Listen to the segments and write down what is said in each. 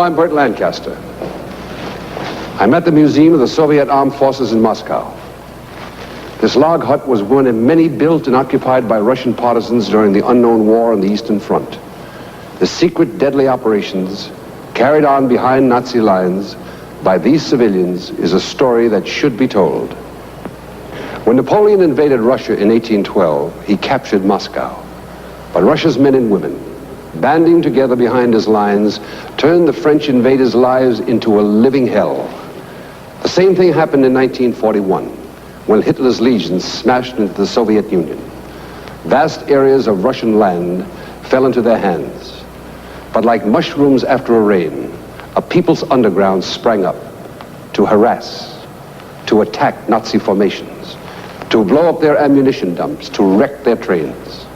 I'm Burt Lancaster. I'm at the Museum of the Soviet Armed Forces in Moscow. This log hut was one of many built and occupied by Russian partisans during the unknown war on the Eastern Front. The secret, deadly operations carried on behind Nazi lines by these civilians is a story that should be told. When Napoleon invaded Russia in 1812, he captured Moscow. But Russia's men and women, banding together behind his lines, turned the French invaders' lives into a living hell. The same thing happened in 1941, when Hitler's legions smashed into the Soviet Union. Vast areas of Russian land fell into their hands. But like mushrooms after a rain, a people's underground sprang up to harass, to attack Nazi formations, to blow up their ammunition dumps, to wreck their trains.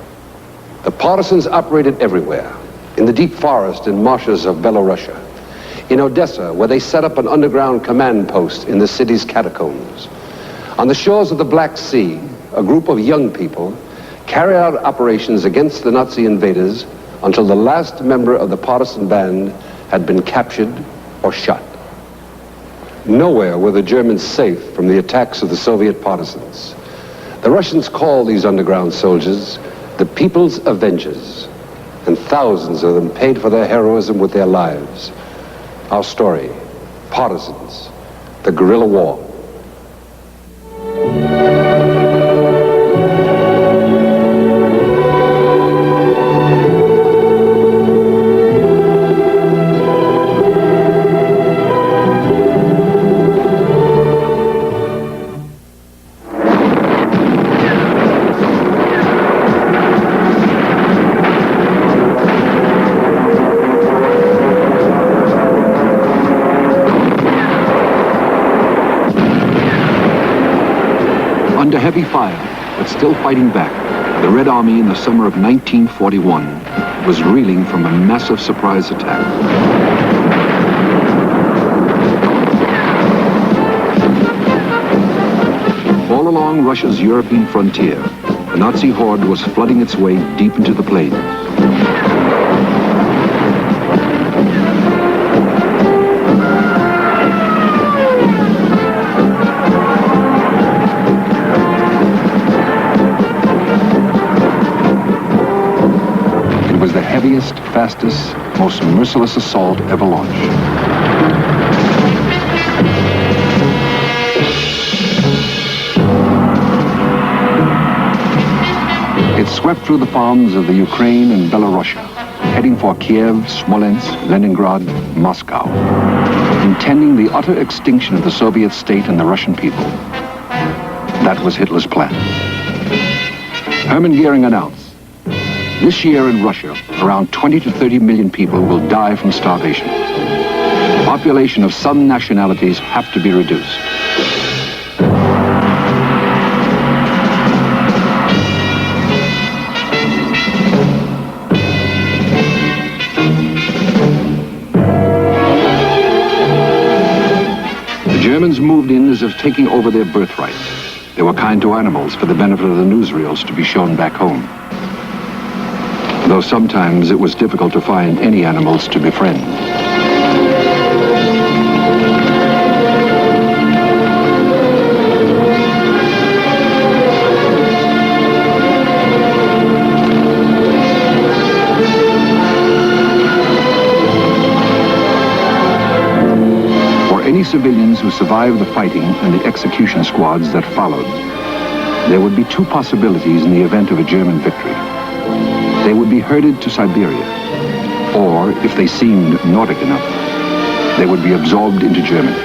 The partisans operated everywhere, in the deep forest and marshes of Belarusia, in Odessa, where they set up an underground command post in the city's catacombs. On the shores of the Black Sea, a group of young people carried out operations against the Nazi invaders until the last member of the partisan band had been captured or shot. Nowhere were the Germans safe from the attacks of the Soviet partisans. The Russians called these underground soldiers the People's Avengers, and thousands of them paid for their heroism with their lives. Our story, Partisans, the guerrilla war. Under heavy fire, but still fighting back, the Red Army in the summer of 1941 was reeling from a massive surprise attack. All along Russia's European frontier, the Nazi horde was flooding its way deep into the plains. It was the heaviest, fastest, most merciless assault ever launched. It swept through the farms of the Ukraine and Belarusia, heading for Kiev, Smolensk, Leningrad, Moscow, intending the utter extinction of the Soviet state and the Russian people. That was Hitler's plan. Hermann Goering announced, this year in Russia, around 20 to 30 million people will die from starvation. The population of some nationalities have to be reduced. The Germans moved in as if taking over their birthright. They were kind to animals for the benefit of the newsreels to be shown back home. Though sometimes it was difficult to find any animals to befriend. For any civilians who survived the fighting and the execution squads that followed, there would be two possibilities in the event of a German victory. They would be herded to Siberia, or, if they seemed Nordic enough, they would be absorbed into Germany.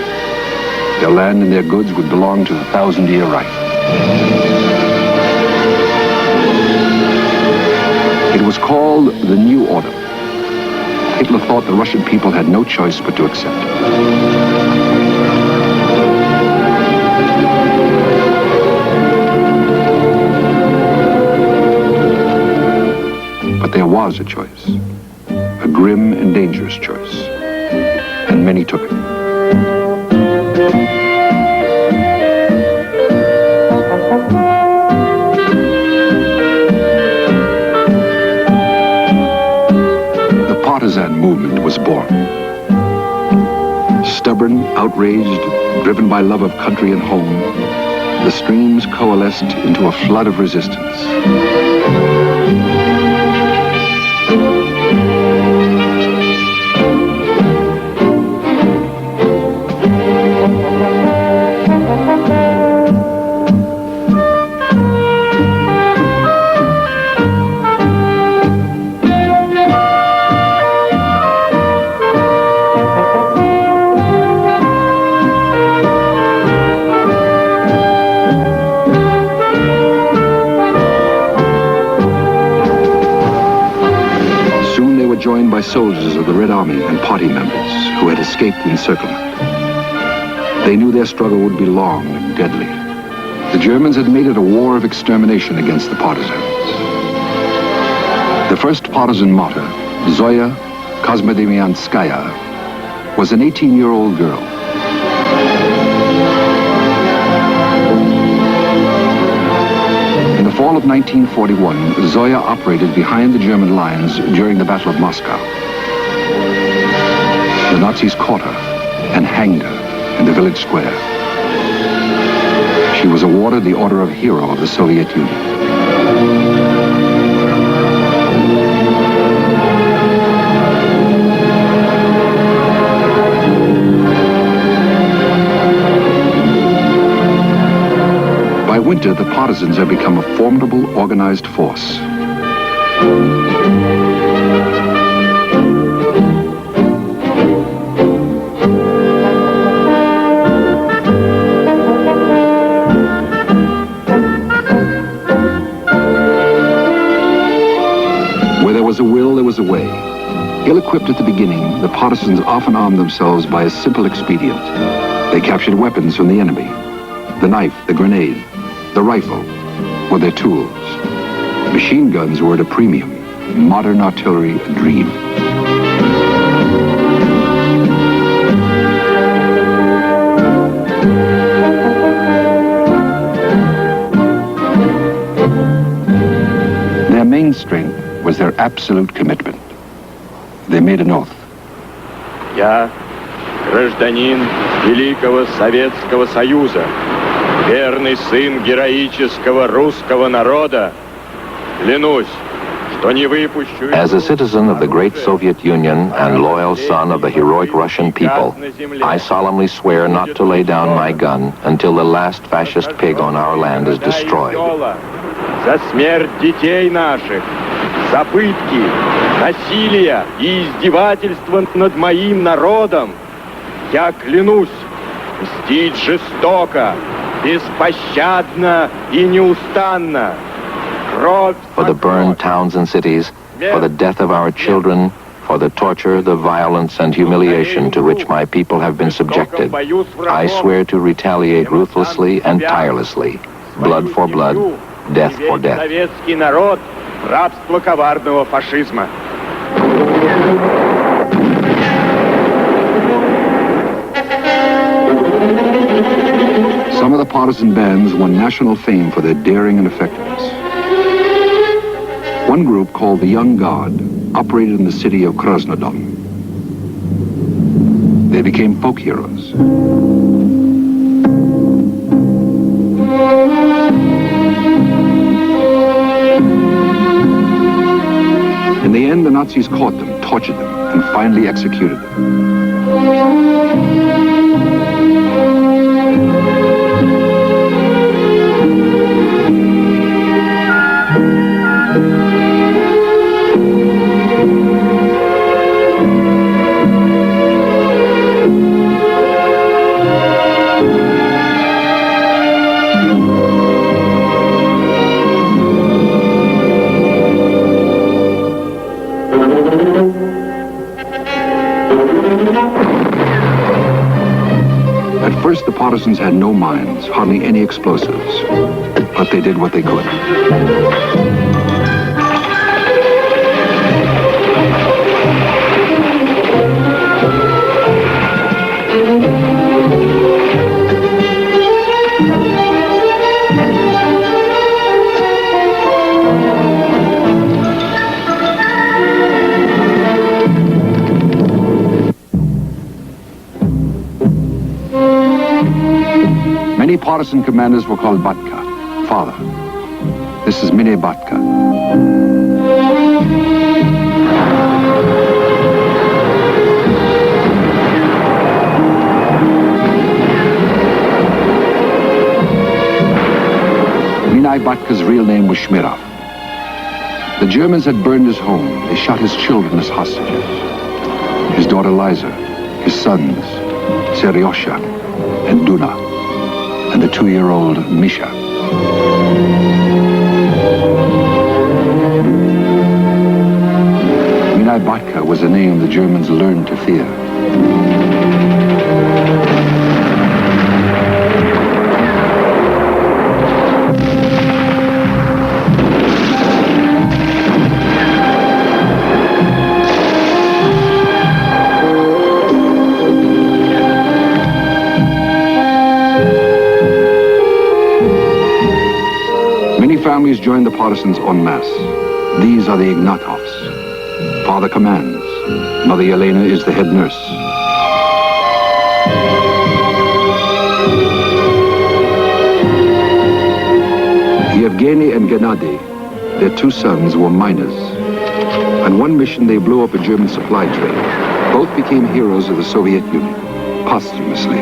Their land and their goods would belong to the Thousand-Year Reich. It was called the New Order. Hitler thought the Russian people had no choice but to accept it. There was a choice, a grim and dangerous choice, and many took it. The partisan movement was born. Outraged, driven by love of country and home, the streams coalesced into a flood of resistance. Joined by soldiers of the Red Army and party members who had escaped the encirclement. They knew their struggle would be long and deadly. The Germans had made it a war of extermination against the partisans. The first partisan martyr, Zoya Kosmodemyanskaya, was an 18-year-old girl. In the fall of 1941, Zoya operated behind the German lines during the Battle of Moscow. The Nazis caught her and hanged her in the village square. She was awarded the Order of Hero of the Soviet Union. By winter, the partisans had become a formidable, organized force. Where there was a will, there was a way. Ill-equipped at the beginning, the partisans often armed themselves by a simple expedient. They captured weapons from the enemy. The knife, the grenade, the rifle were their tools. Machine guns were at a premium. Modern artillery, a dream. Their main strength was their absolute commitment. They made an oath. Я, гражданин Великого Советского Союза, верный сын героического русского народа, клянусь, что не выпущу... As a citizen of the great Soviet Union and loyal son of the heroic Russian people, I solemnly swear not to lay down my gun until the last fascist pig on our land is destroyed. За смерть детей наших, за пытки, насилие и издевательство над моим народом, я клянусь мстить жестоко, беспощадно и неустанно. For the burned towns and cities, for the death of our children, for the torture, the violence, and humiliation to which my people have been subjected, I swear to retaliate ruthlessly and tirelessly, blood for blood, death for death. Советский народ — рабство коварного фашизма. Some of the partisan bands won national fame for their daring and effectiveness. One group, called the Young Guard, operated in the city of Krasnodar. They became folk heroes. In the end, the Nazis caught them, tortured them, and finally executed them. At first, the partisans had no mines, hardly any explosives, but they did what they could. partisan commanders were called Batka, father. This is Mine Batka. Minai Batka's real name was Shmirov. The Germans had burned his home. They shot his children as hostages. His daughter Liza, his sons, Seryosha and Duna, and the 2-year-old Misha. Minai Batka was a name the Germans learned to fear. Families joined the partisans en masse. These are the Ignatovs. Father commands. Mother Yelena is the head nurse. Yevgeny and Gennady, their 2 sons, were miners. On one mission, they blew up a German supply train. Both became heroes of the Soviet Union, posthumously.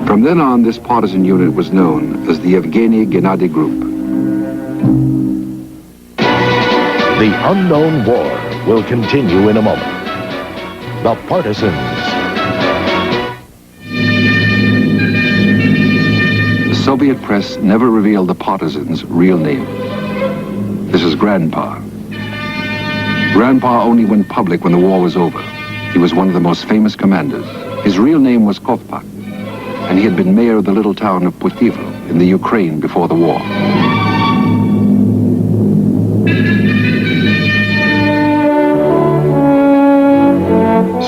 From then on, this partisan unit was known as the Yevgeny Gennady Group. The unknown war will continue in a moment. The Partisans. The Soviet press never revealed the partisans' real names. This is Grandpa. Grandpa only went public when the war was over. He was one of the most famous commanders. His real name was Kovpak, and he had been mayor of the little town of Putivl in the Ukraine before the war.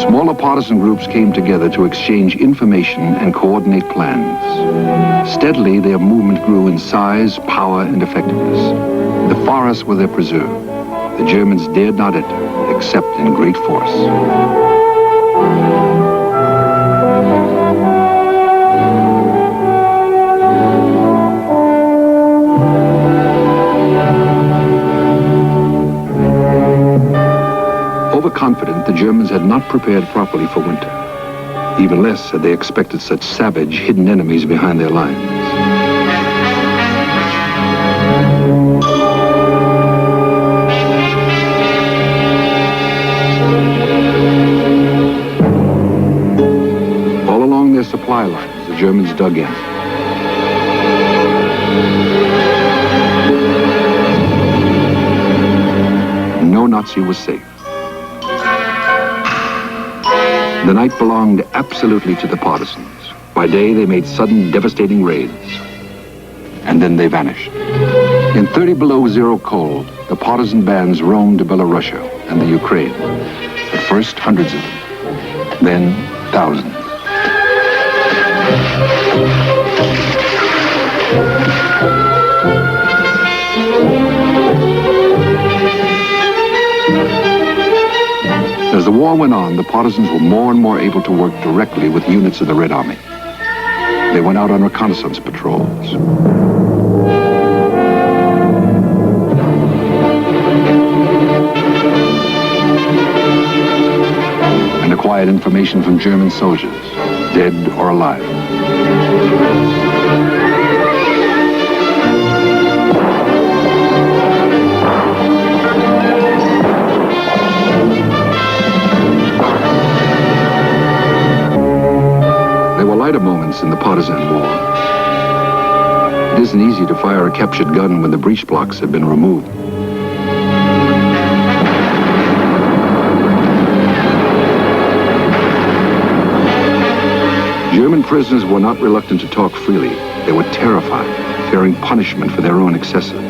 Smaller partisan groups came together to exchange information and coordinate plans. Steadily, their movement grew in size, power, and effectiveness. The forests were their preserve. The Germans dared not enter, except in great force. Overconfident, the Germans had not prepared properly for winter. Even less had they expected such savage, hidden enemies behind their lines. All along their supply lines, the Germans dug in. No Nazi was safe. The night belonged absolutely to the partisans. By day, they made sudden, devastating raids. And then they vanished. In 30 below zero cold, the partisan bands roamed to Belarusia and the Ukraine. At first, hundreds of them. Then, thousands. As the war went on, the partisans were more and more able to work directly with units of the Red Army. They went out on reconnaissance patrols. And acquired information from German soldiers, dead or alive. Lighter moments in the partisan war. It isn't easy to fire a captured gun when the breech blocks have been removed. German prisoners were not reluctant to talk freely. They were terrified, fearing punishment for their own excesses.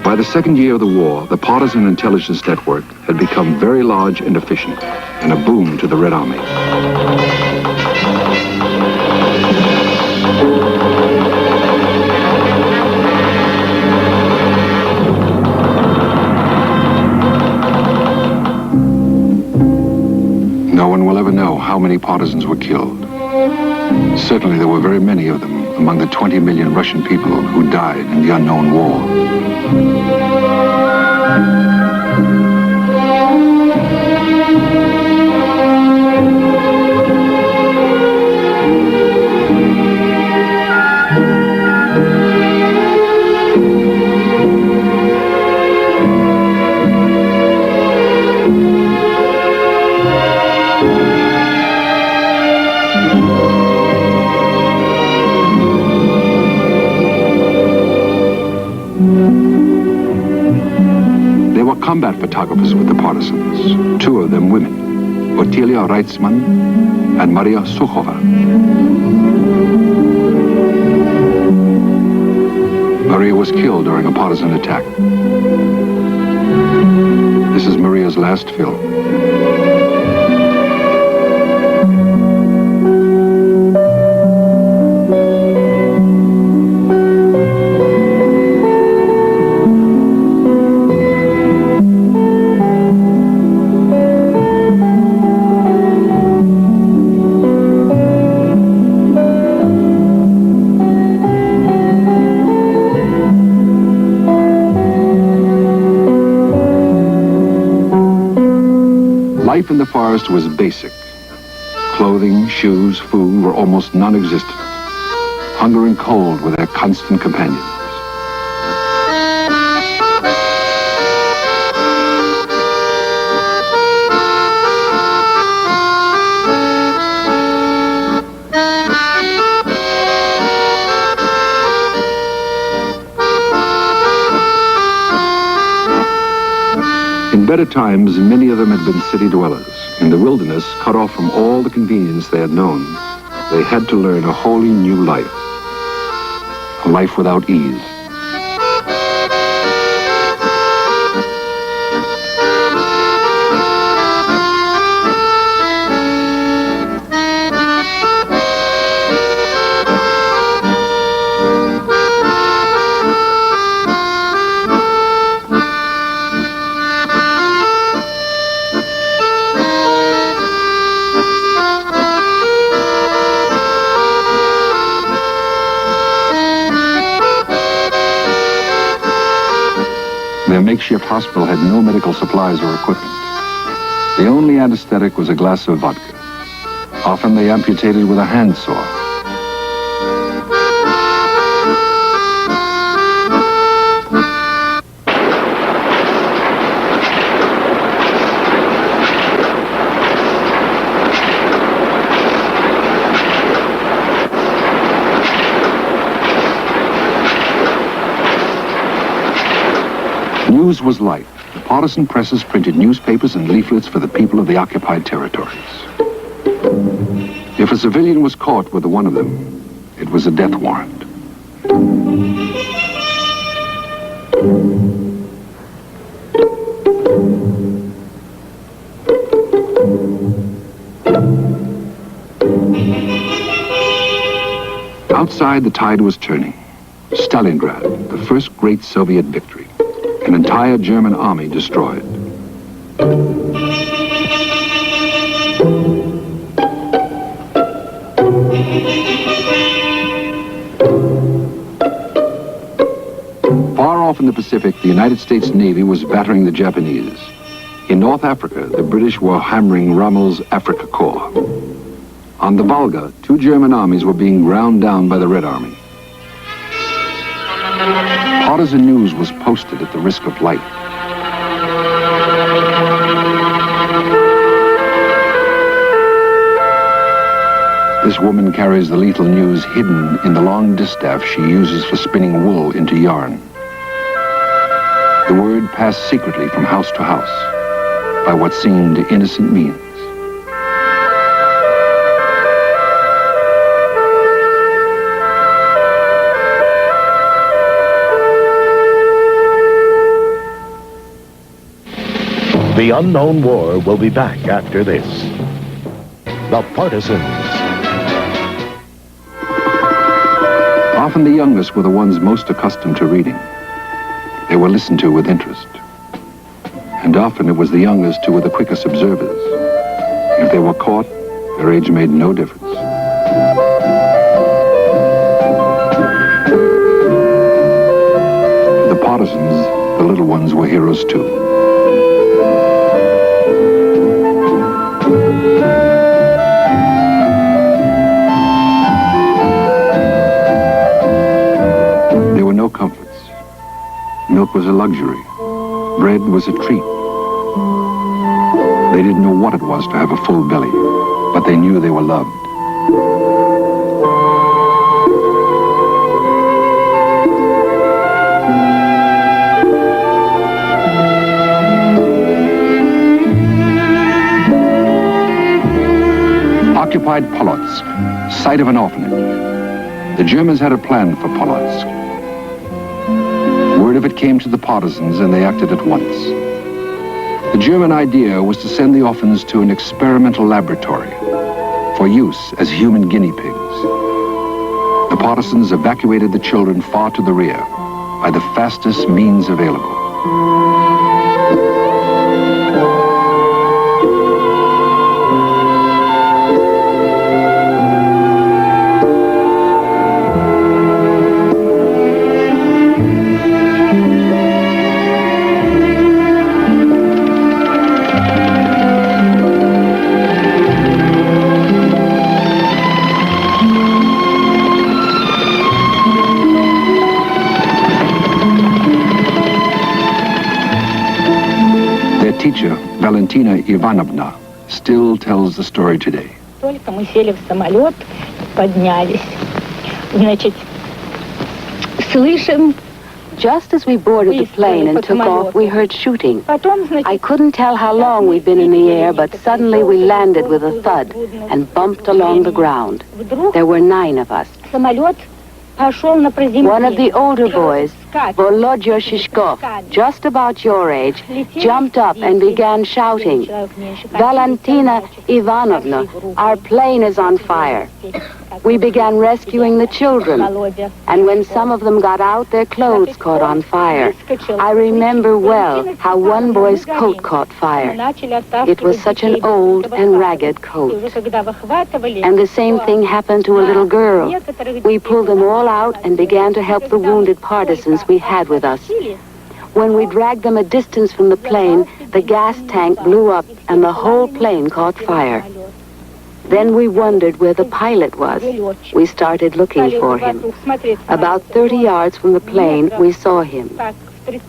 By the second year of the war, the partisan intelligence network had become very large and efficient, and a boon to the Red Army. No one will ever know how many partisans were killed. Certainly there were very many of them among the 20 million Russian people who died in the unknown war. Combat photographers with the Partisans, two of them women, Otilia Reitzman and Maria Sukhova. Maria was killed during a partisan attack. This is Maria's last film. Life in the forest was basic. Clothing, shoes, food were almost non-existent. Hunger and cold were their constant companions. In better times, many of them had been city dwellers. In the wilderness, cut off from all the convenience they had known, they had to learn a wholly new life. A life without ease. Their makeshift hospital had no medical supplies or equipment. The only anesthetic was a glass of vodka. Often they amputated with a handsaw. News was life. The partisan presses printed newspapers and leaflets for the people of the occupied territories. If a civilian was caught with one of them, it was a death warrant. Outside, the tide was turning. Stalingrad, the first great Soviet victory. An entire German army destroyed. Far off in the Pacific, the United States Navy was battering the Japanese. In North Africa, the British were hammering Rommel's Afrika Korps. On the Volga, two German armies were being ground down by the Red Army. Partisan news was posted at the risk of life. This woman carries the lethal news hidden in the long distaff she uses for spinning wool into yarn. The word passed secretly from house to house by what seemed innocent means. The Unknown War will be back after this. The Partisans. Often the youngest were the ones most accustomed to reading. They were listened to with interest. And often it was the youngest who were the quickest observers. If they were caught, their age made no difference. The little ones were heroes too. There were no comforts. Milk was a luxury. Bread was a treat. They didn't know what it was to have a full belly, but they knew they were loved. Occupied Polotsk, site of an orphanage. The Germans had a plan for Polotsk. Word of it came to the partisans and they acted at once. The German idea was to send the orphans to an experimental laboratory for use as human guinea pigs. The partisans evacuated the children far to the rear by the fastest means available. Teacher, Valentina Ivanovna, still tells the story today. Только мы сели в самолет, поднялись. Значит, слышим. Just as we boarded the plane and took off, we heard shooting. I couldn't tell how long we'd been in the air, but suddenly we landed with a thud and bumped along the ground. There were 9 of us. One of the older boys, Volodya Shishkov, just about your age, jumped up and began shouting, "Valentina Ivanovna, our plane is on fire." We began rescuing the children, and when some of them got out, their clothes caught on fire. I remember well how one boy's coat caught fire. It was such an old and ragged coat. And the same thing happened to a little girl. We pulled them all out and began to help the wounded partisans we had with us. When we dragged them a distance from the plane, the gas tank blew up and the whole plane caught fire. Then we wondered where the pilot was. We started looking for him. About 30 yards from the plane, we saw him.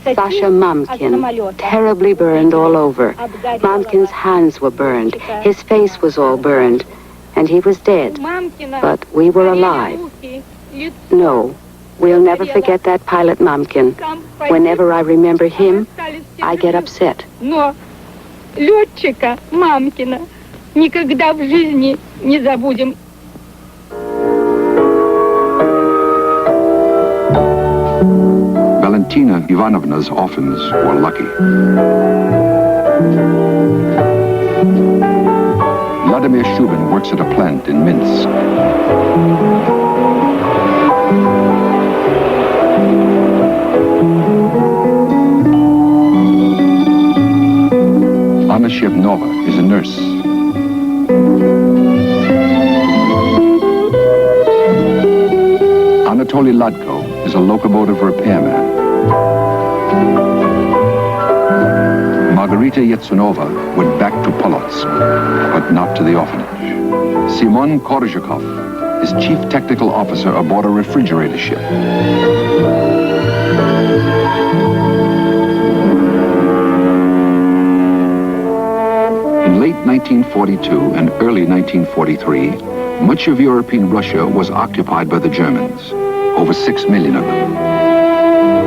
Sasha Mamkin, terribly burned all over. Mamkin's hands were burned. His face was all burned. And he was dead. But we were alive. No, we'll never forget that pilot Mamkin. Whenever I remember him, I get upset. Но летчика Мамкина никогда в жизни не забудем. Valentina Ivanovna's orphans were lucky. Vladimir Shubin works at a plant in Minsk. Anna Shevnova is a nurse. Anatoly Ladko is a locomotive repairman. Margarita Yetsunova went back to Polotsk, but not to the orphanage. Simon Korzhakov is chief technical officer aboard a refrigerator ship. In late 1942 and early 1943, much of European Russia was occupied by the Germans, over 6 million of them.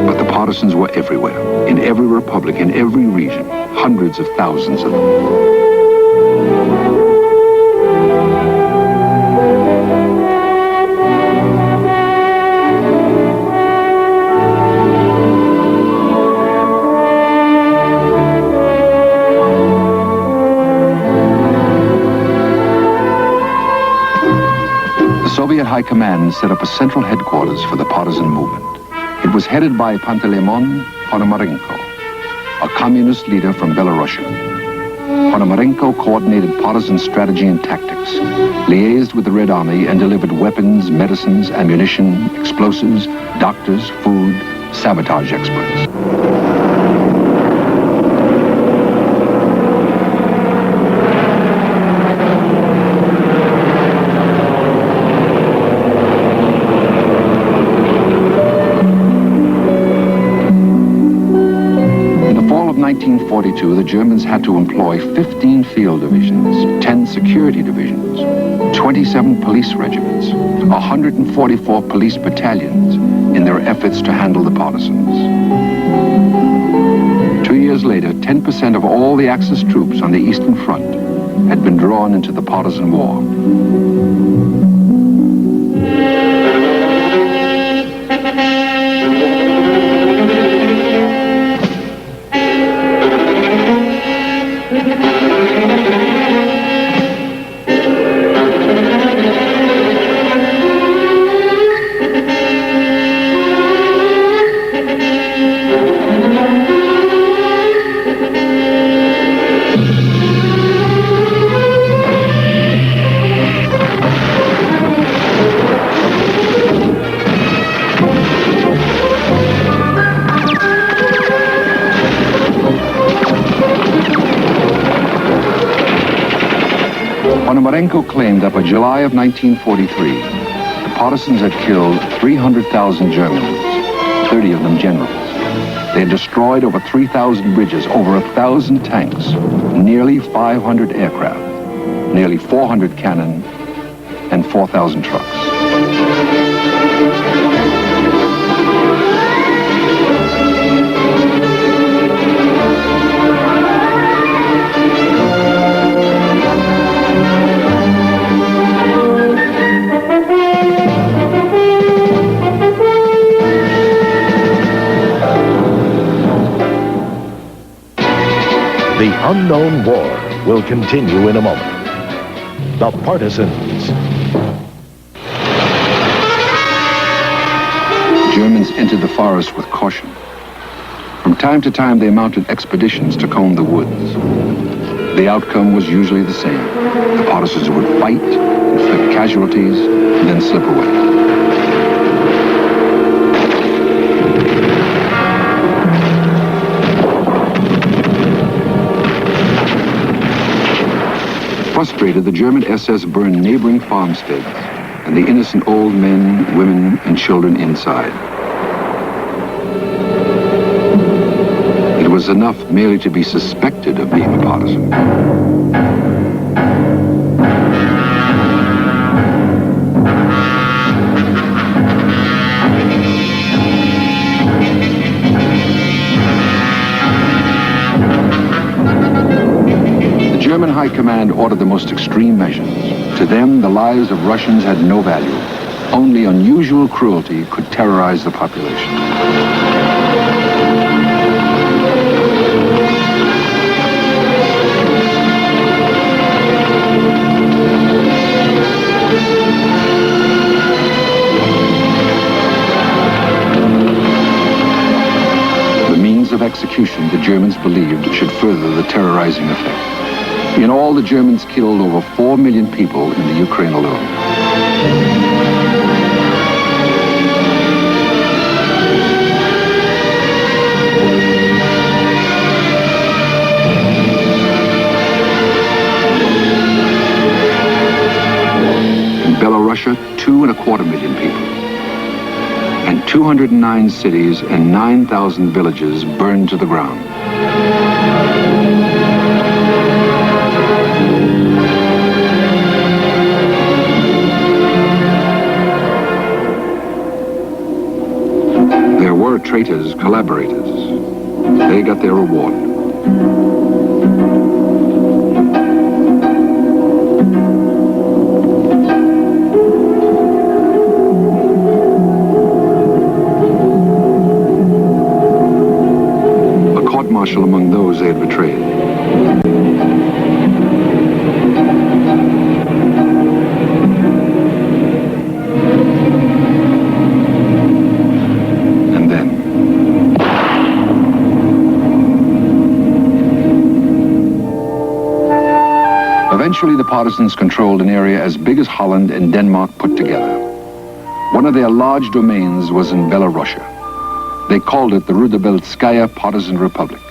But the partisans were everywhere, in every republic, in every region, hundreds of thousands of them. Soviet High Command set up a central headquarters for the partisan movement. It was headed by Panteleimon Ponomarenko, a communist leader from Belarusia. Ponomarenko coordinated partisan strategy and tactics, liaised with the Red Army, and delivered weapons, medicines, ammunition, explosives, doctors, food, sabotage experts. of 1942, the Germans had to employ 15 field divisions, 10 security divisions, 27 police regiments, 144 police battalions in their efforts to handle the partisans. 2 years later, 10% of all the Axis troops on the Eastern Front had been drawn into the partisan war. Ponomarenko claimed that by July of 1943, the partisans had killed 300,000 Germans, 30 of them generals. They had destroyed over 3,000 bridges, over 1,000 tanks, nearly 500 aircraft, nearly 400 cannon, and 4,000 trucks. The unknown war will continue in a moment. The Partisans. Germans entered the forest with caution. From time to time, they mounted expeditions to comb the woods. The outcome was usually the same. The partisans would fight, inflict casualties, and then slip away. Frustrated, the German SS burned neighboring farmsteads and the innocent old men, women, and children inside. It was enough merely to be suspected of being a partisan. German High Command ordered the most extreme measures. To them, the lives of Russians had no value. Only unusual cruelty could terrorize the population. The means of execution, the Germans believed, should further the terrorizing effect. In all, the Germans killed over 4 million people in the Ukraine alone. In Belarusia, 2.25 million people. And 209 cities and 9,000 villages burned to the ground. Traitors, collaborators. They got their reward. A court-martial among those they had betrayed. Eventually, the partisans controlled an area as big as Holland and Denmark put together. One of their large domains was in Belarusia. They called it the Rudebeltskaya Partisan Republic.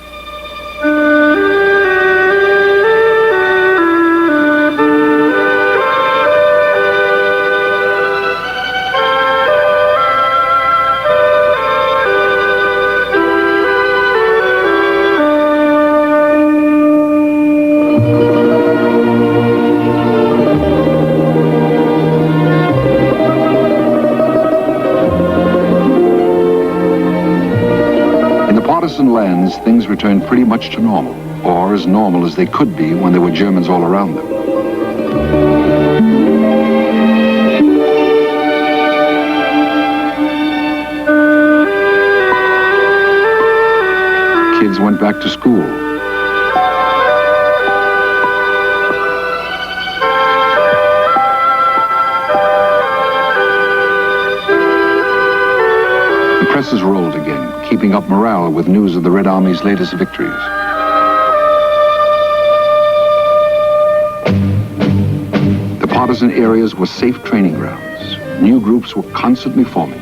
partisan lands, things returned pretty much to normal, or as normal as they could be when there were Germans all around them. Kids went back to school. The presses rolled again, keeping up morale with news of the Red Army's latest victories. The partisan areas were safe training grounds. New groups were constantly forming.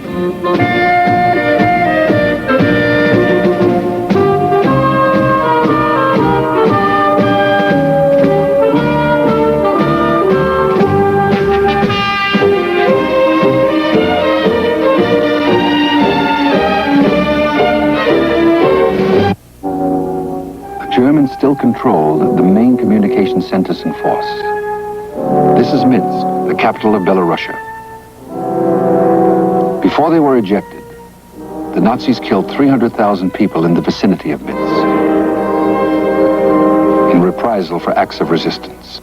Germans still controlled the main communication centers and force. This is Minsk, the capital of Belarusia. Before they were ejected, the Nazis killed 300,000 people in the vicinity of Minsk in reprisal for acts of resistance.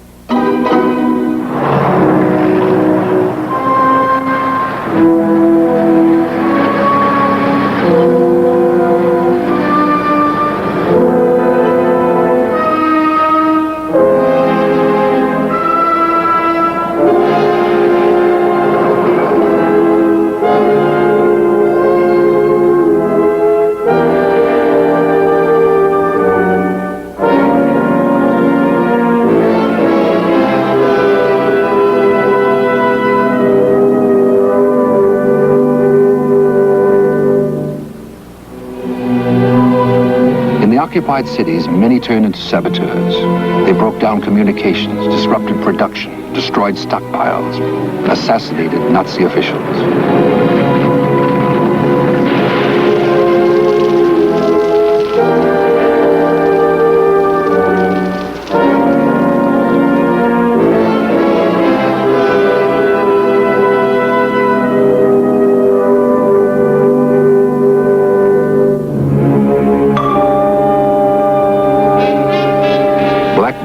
Occupied cities, many turned into saboteurs. They broke down communications, disrupted production, destroyed stockpiles, assassinated Nazi officials.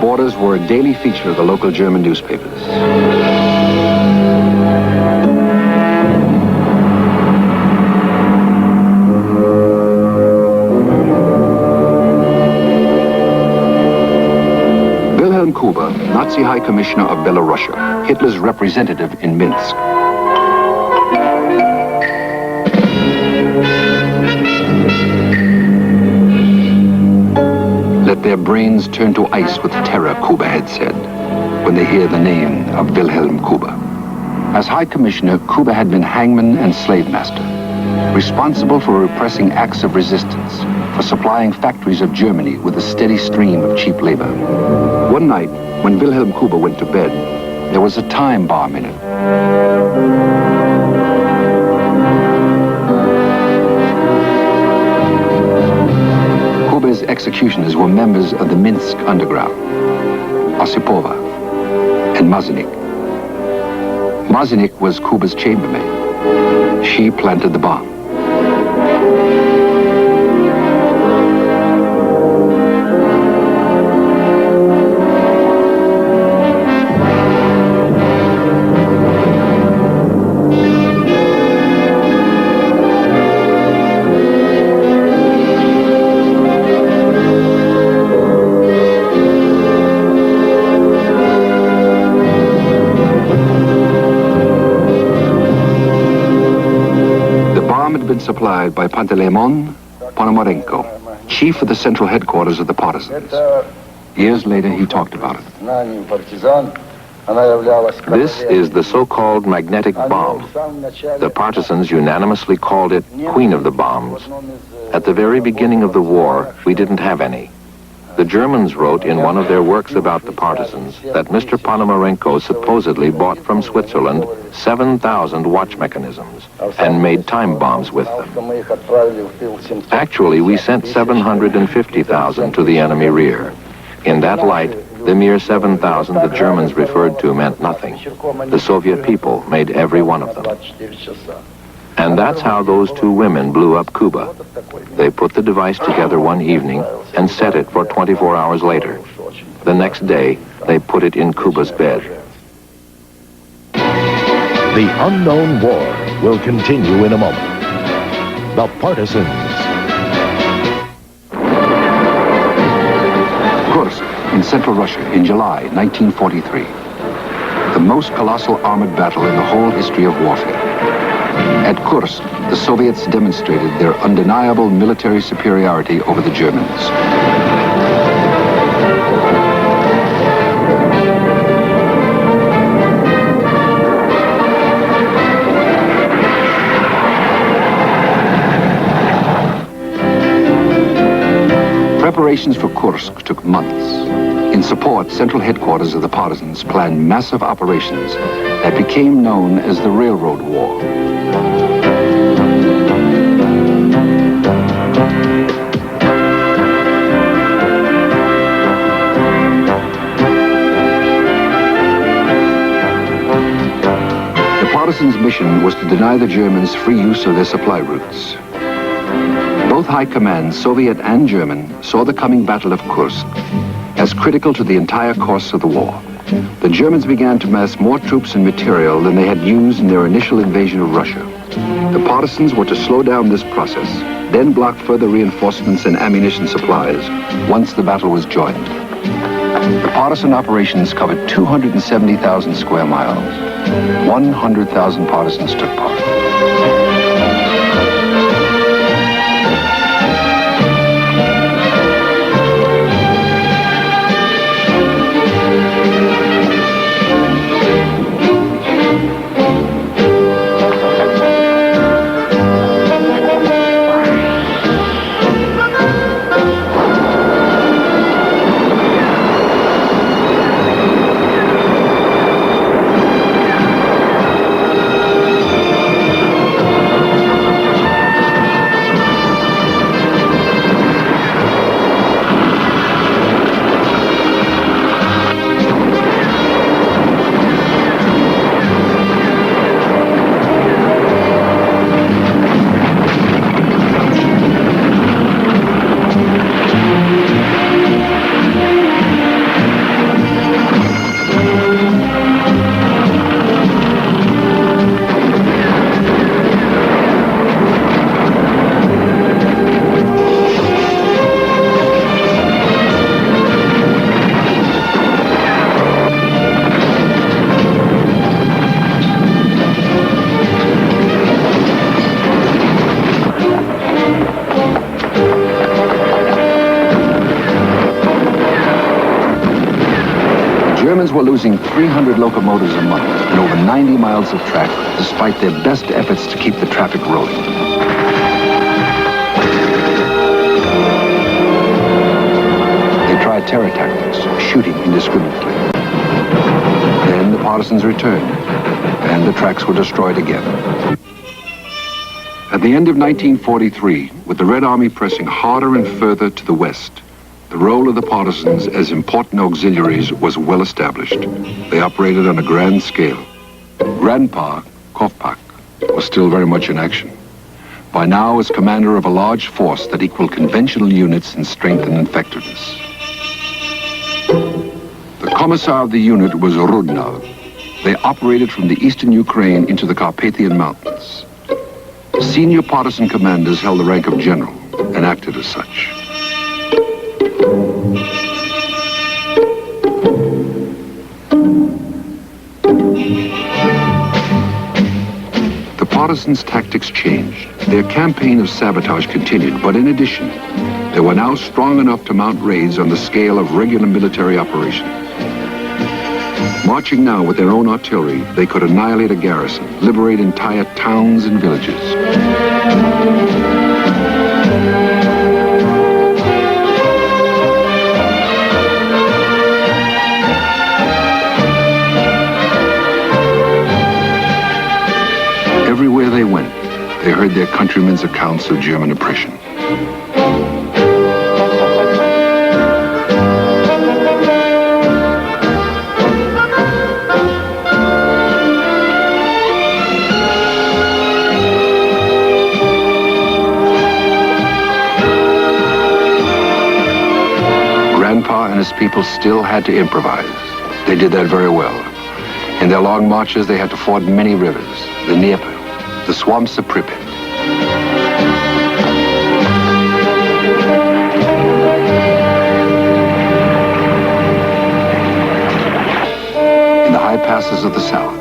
Borders were a daily feature of the local German newspapers. Wilhelm Kuba, Nazi High Commissioner of Belarusia, Hitler's representative in Minsk. Let their brains turn to ice with terror, Kuba had said, when they hear the name of Wilhelm Kuba. As High Commissioner, Kuba had been hangman and slave master, responsible for repressing acts of resistance, for supplying factories of Germany with a steady stream of cheap labor. One night, when Wilhelm Kuba went to bed, there was a time bomb in it. Kuba's executioners were members of the Minsk underground, Osipova and Mazinik. Mazinik was Kuba's chambermaid. She planted the bomb. Supplied by Panteleimon Ponomarenko, chief of the central headquarters of the Partisans. Years later, he talked about it. This is the so-called magnetic bomb. The Partisans unanimously called it Queen of the Bombs. At the very beginning of the war, we didn't have any. The Germans wrote in one of their works about the Partisans that Mr. Ponomarenko supposedly bought from Switzerland 7,000 watch mechanisms and made time bombs with them. Actually, we sent 750,000 to the enemy rear. In that light, the mere 7,000 the Germans referred to meant nothing. The Soviet people made every one of them. And that's how those two women blew up Cuba. They put the device together one evening and set it for 24 hours later. The next day, they put it in Kuba's bed. The unknown war will continue in a moment. The Partisans. Kursk, in central Russia, in July 1943. The most colossal armored battle in the whole history of warfare. At Kursk, the Soviets demonstrated their undeniable military superiority over the Germans. Preparations for Kursk took months. In support, central headquarters of the Partisans planned massive operations that became known as the Railroad War. The Partisans' mission was to deny the Germans free use of their supply routes. Both high commands, Soviet and German, saw the coming Battle of Kursk as critical to the entire course of the war. The Germans began to mass more troops and material than they had used in their initial invasion of Russia. The Partisans were to slow down this process, then block further reinforcements and ammunition supplies once the battle was joined. The partisan operations covered 270,000 square miles. 100,000 partisans took part. Germans were losing 300 locomotives a month and over 90 miles of track, despite their best efforts to keep the traffic rolling. They tried terror tactics, shooting indiscriminately. Then the Partisans returned, and the tracks were destroyed again. At the end of 1943, with the Red Army pressing harder and further to the west, the role of the Partisans as important auxiliaries was well established. They operated on a grand scale. Grandpa, Kovpak, was still very much in action. By now as commander of a large force that equaled conventional units in strength and effectiveness. The commissar of the unit was Rudnov. They operated from the eastern Ukraine into the Carpathian Mountains. Senior partisan commanders held the rank of general and acted as such. The Partisans' tactics changed. Their campaign of sabotage continued, but in addition, they were now strong enough to mount raids on the scale of regular military operations. Marching now with their own artillery, they could annihilate a garrison, liberate entire towns and villages. Everywhere they went, they heard their countrymen's accounts of German oppression. and his people still had to improvise. They did that very well. In their long marches, they had to ford many rivers, the Dnieper, the swamps of Pripyat. In the high passes of the south,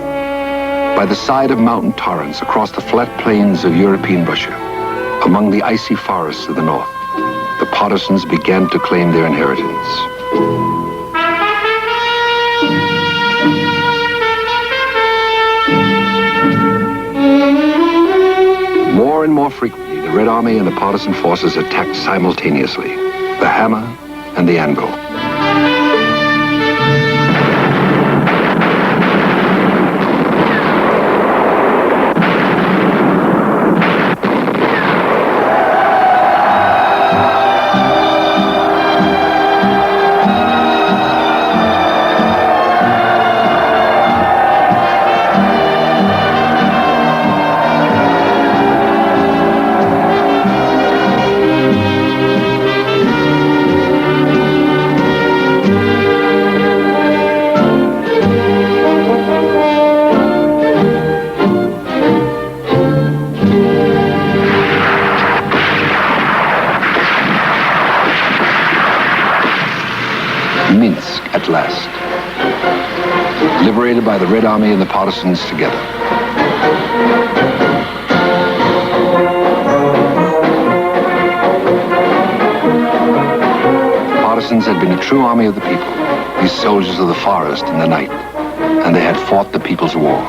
by the side of mountain torrents across the flat plains of European Russia, among the icy forests of the north, the Partisans began to claim their inheritance. More and more frequently, the Red Army and the Partisan forces attacked simultaneously, the hammer and the anvil. Minsk at last, liberated by the Red Army and the Partisans together. The Partisans had been a true army of the people, these soldiers of the forest in the night, and they had fought the people's war.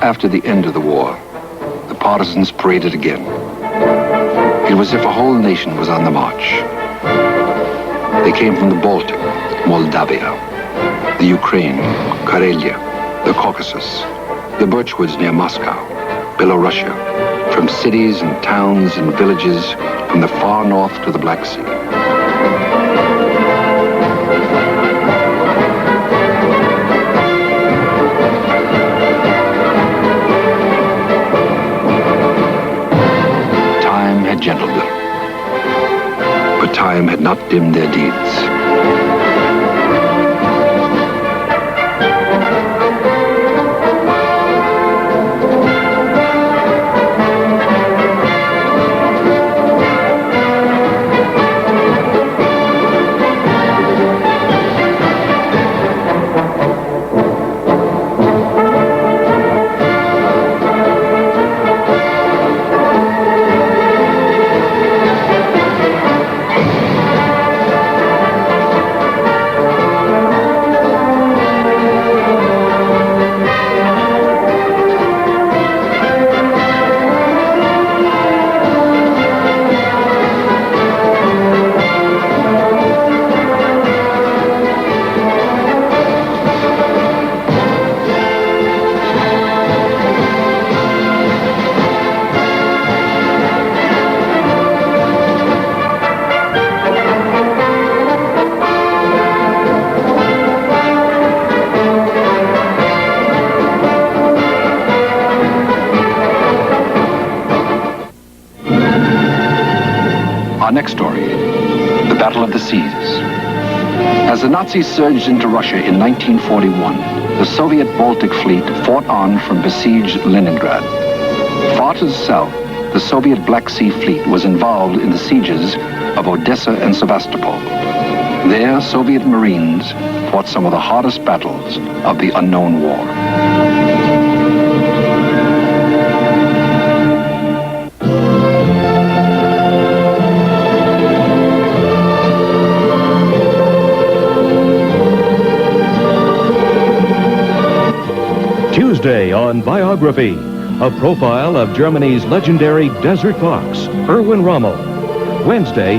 After the end of the war, the Partisans paraded again. It was as if a whole nation was on the march. They came from the Baltic, Moldavia, the Ukraine, Karelia, the Caucasus, the birchwoods near Moscow, Belarusia, from cities and towns and villages, from the far north to the Black Sea. Gentled them, but time had not dimmed their deeds. next story, the Battle of the Seas. As the Nazis surged into Russia in 1941, the Soviet Baltic Fleet fought on from besieged Leningrad. Far to the south, the Soviet Black Sea Fleet was involved in the sieges of Odessa and Sevastopol. There, Soviet Marines fought some of the hardest battles of the unknown war. Tuesday on Biography, a profile of Germany's legendary desert fox, Erwin Rommel. Wednesday,